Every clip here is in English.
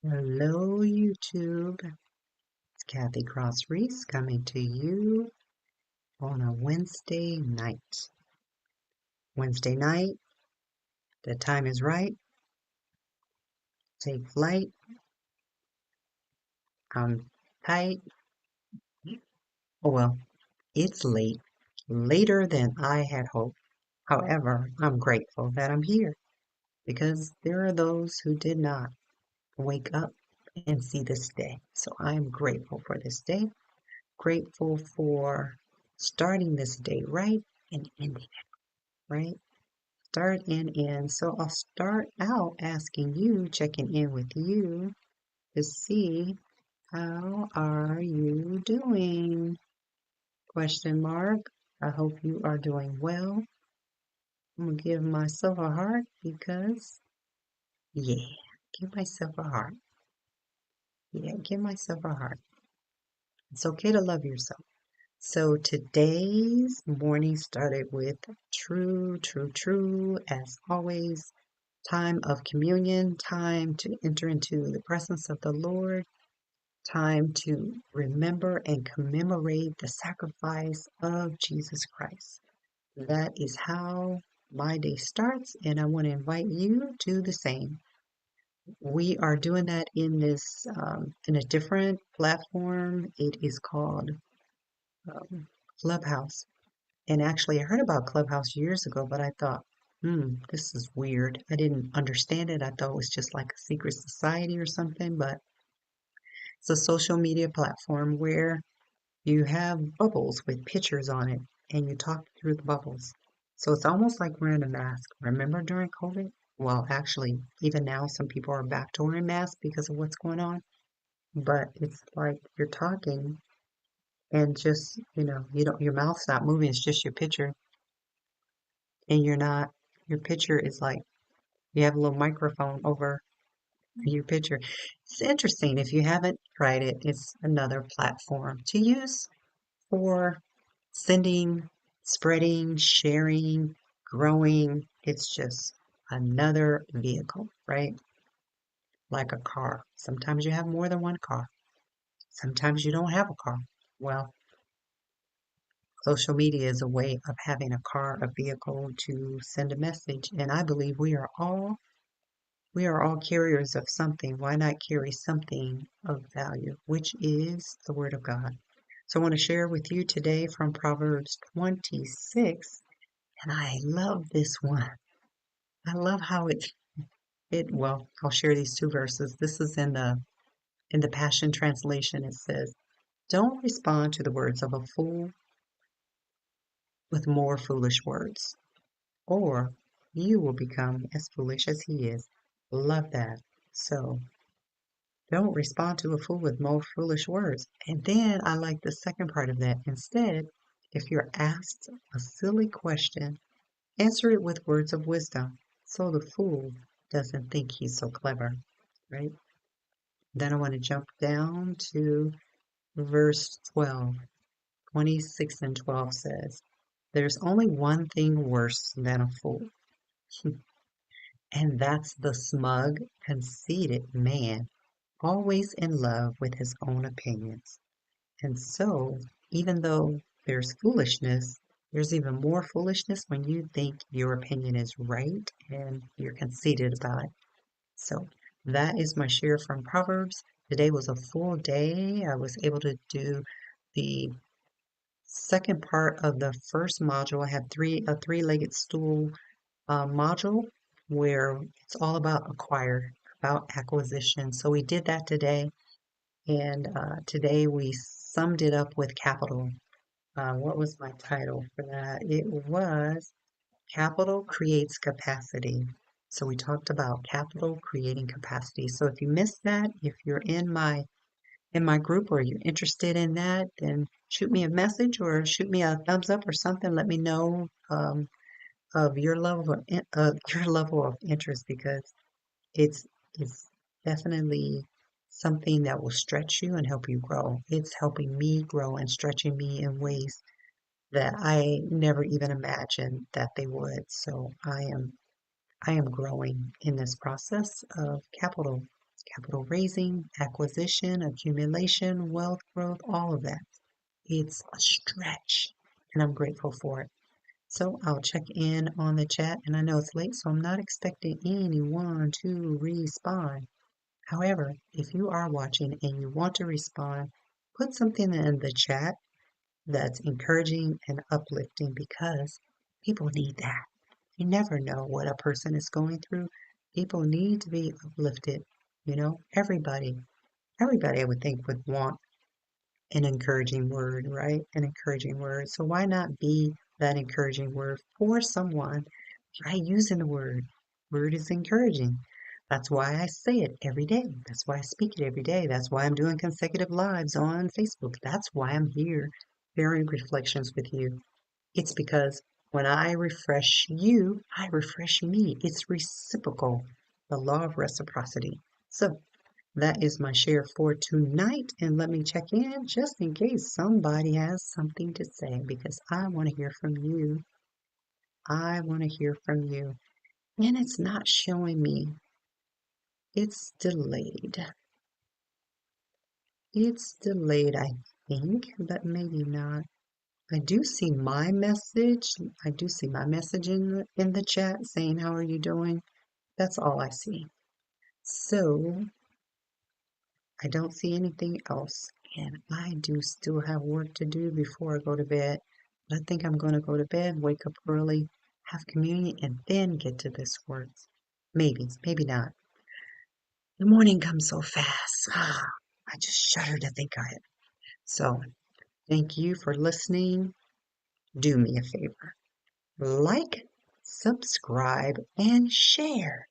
Hello, YouTube. It's Kathy Cross Reese coming to you on a Wednesday night. Wednesday night, the time is right. Take flight. I'm tight. Oh well, it's late. Later than I had hoped. However, I'm grateful that I'm here because there are those who did not wake up and see this day. So I am grateful for this day. Grateful for starting this day right and ending it right. Start and end. So I'll start out asking you, checking in with you to see how are you doing? Question mark. I hope you are doing well. I'm gonna give myself a heart because yeah, give myself a heart. Yeah, give myself a heart. It's okay to love yourself. So today's morning started with true, true, true, as always. Time of communion, time to enter into the presence of the Lord, time to remember and commemorate the sacrifice of Jesus Christ. That is how my day starts, and I want to invite you to the same. We are doing that in in a different platform. It is called um, Clubhouse. And actually, I heard about Clubhouse years ago, but I thought, this is weird. I didn't understand it. I thought it was just like a secret society or something, but it's a social media platform where you have bubbles with pictures on it and you talk through the bubbles. So it's almost like wearing a mask. Remember during COVID? Well, actually, even now, some people are back to wearing masks because of what's going on. But it's like you're talking and just, you don't, your mouth's not moving. It's just your picture and your picture is like, you have a little microphone over your picture. It's interesting. If you haven't tried it, it's another platform to use for sending, spreading, sharing, growing. It's just another vehicle, right? Like a car. Sometimes you have more than one car. Sometimes you don't have a car. Well, social media is a way of having a car, a vehicle to send a message. And I believe we are all carriers of something. Why not carry something of value, which is the Word of God? So I want to share with you today from Proverbs 26, and I love this one. I love how well, I'll share these two verses. This is in the Passion Translation. It says, "Don't respond to the words of a fool with more foolish words, or you will become as foolish as he is." Love that. So don't respond to a fool with more foolish words. And then I like the second part of that. Instead, if you're asked a silly question, answer it with words of wisdom so the fool doesn't think he's so clever, right? Then I want to jump down to verse 12. 26 and 12 says, "There's only one thing worse than a fool, and that's the smug, conceited man, always in love with his own opinions." And so, even though there's foolishness, there's even more foolishness when you think your opinion is right and you're conceited about it. So, that is my share from Proverbs. Today was a full day. I was able to do the second part of the first module. I had a three-legged stool module where it's all about about acquisition. So we did that today. And today we summed it up with capital. What was my title for that? It was Capital Creates Capacity. So we talked about capital creating capacity. So if you missed that, if you're in my group or you're interested in that, then shoot me a message or shoot me a thumbs up or something. Let me know of your level of interest because it's it's definitely something that will stretch you and help you grow. It's helping me grow and stretching me in ways that I never even imagined that they would. So I am growing in this process of capital. capital raising, acquisition, accumulation, wealth growth, all of that. It's a stretch, and I'm grateful for it. So I'll check in on the chat, and I know it's late, so I'm not expecting anyone to respond. However, if you are watching and you want to respond, put something in the chat that's encouraging and uplifting because people need that. You never know what a person is going through. People need to be uplifted. Everybody I would think would want an encouraging word, right? An encouraging word. So why not be that encouraging word for someone? Try using the word. Word is encouraging. That's why I say it every day. That's why I speak it every day. That's why I'm doing consecutive lives on Facebook. That's why I'm here sharing reflections with you. It's because when I refresh you, I refresh me. It's reciprocal, the law of reciprocity. So that is my share for tonight. And let me check in just in case somebody has something to say because I want to hear from you. I want to hear from you. And it's not showing me. It's delayed. It's delayed, I think, but maybe not. I do see my message. I do see my message in the chat saying, "How are you doing?" That's all I see. So I don't see anything else. And I do still have work to do before I go to bed. I think I'm going to go to bed, wake up early, have communion, and then get to this work. Maybe, maybe not. The morning comes so fast. I just shudder to think of it. So thank you for listening. Do me a favor. Like, subscribe, and share.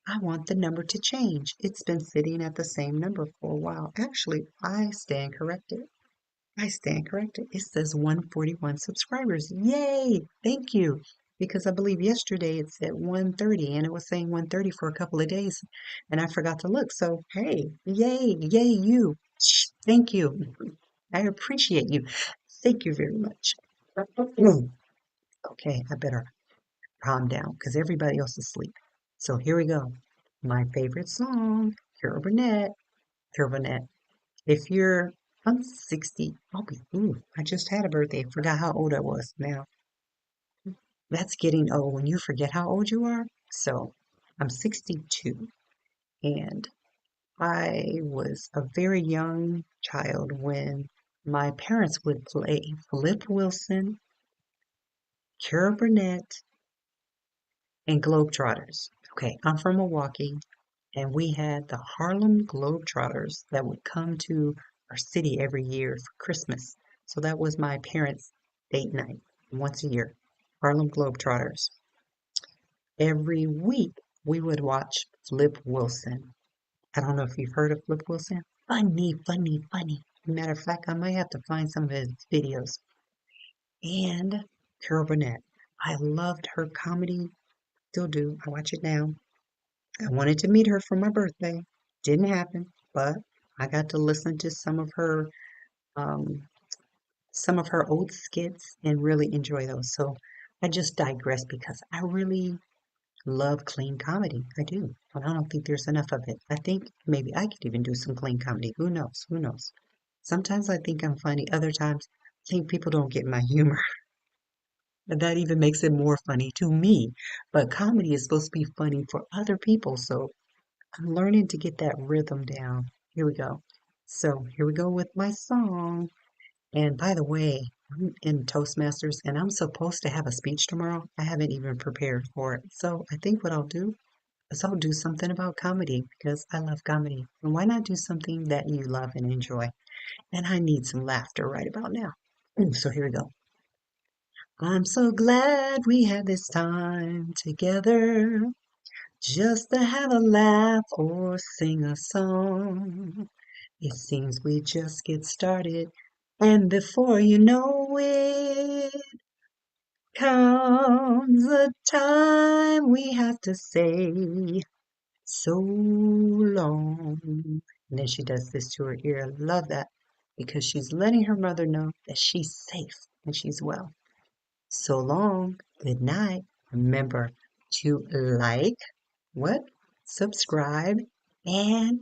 I want the number to change. It's been sitting at the same number for a while. Actually, I stand corrected. I stand corrected. It says 141 subscribers. Yay! Thank you. Because I believe yesterday it said 130 and it was saying 130 for a couple of days and I forgot to look. So, hey, yay, yay, you. Thank you. I appreciate you. Thank you very much. Okay, I better calm down because everybody else is asleep. So here we go. My favorite song, Carol Burnett. Carol Burnett. If you're, I'm 60. I just had a birthday. Forgot how old I was now. That's getting old when you forget how old you are. So I'm 62 and I was a very young child when my parents would play Flip Wilson, Carol Burnett, and Globetrotters. Okay, I'm from Milwaukee, and we had the Harlem Globetrotters that would come to our city every year for Christmas. So that was my parents' date night once a year. Harlem Globetrotters. Every week we would watch Flip Wilson. I don't know if you've heard of Flip Wilson. Funny, funny, funny. Matter of fact, I might have to find some of his videos. And Carol Burnett. I loved her comedy. Still do. I watch it now. I wanted to meet her for my birthday. Didn't happen, but I got to listen to um, some of her old skits and really enjoy those. So I just digress because I really love clean comedy. I do. But I don't think there's enough of it. I think maybe I could even do some clean comedy. Who knows? Who knows? Sometimes I think I'm funny. Other times I think people don't get my humor. And that even makes it more funny to me. But comedy is supposed to be funny for other people. So I'm learning to get that rhythm down. Here we go. So here we go with my song. And by the way, I'm in Toastmasters and I'm supposed to have a speech tomorrow. I haven't even prepared for it. So I think what I'll do is I'll do something about comedy because I love comedy. And why not do something that you love and enjoy? And I need some laughter right about now. So here we go. I'm so glad we had this time together just to have a laugh or sing a song. It seems we just get started, and before you know it, comes a time we have to say so long. And then she does this to her ear. I love that because she's letting her mother know that she's safe and she's well. So long, good night. Remember to like, what? Subscribe and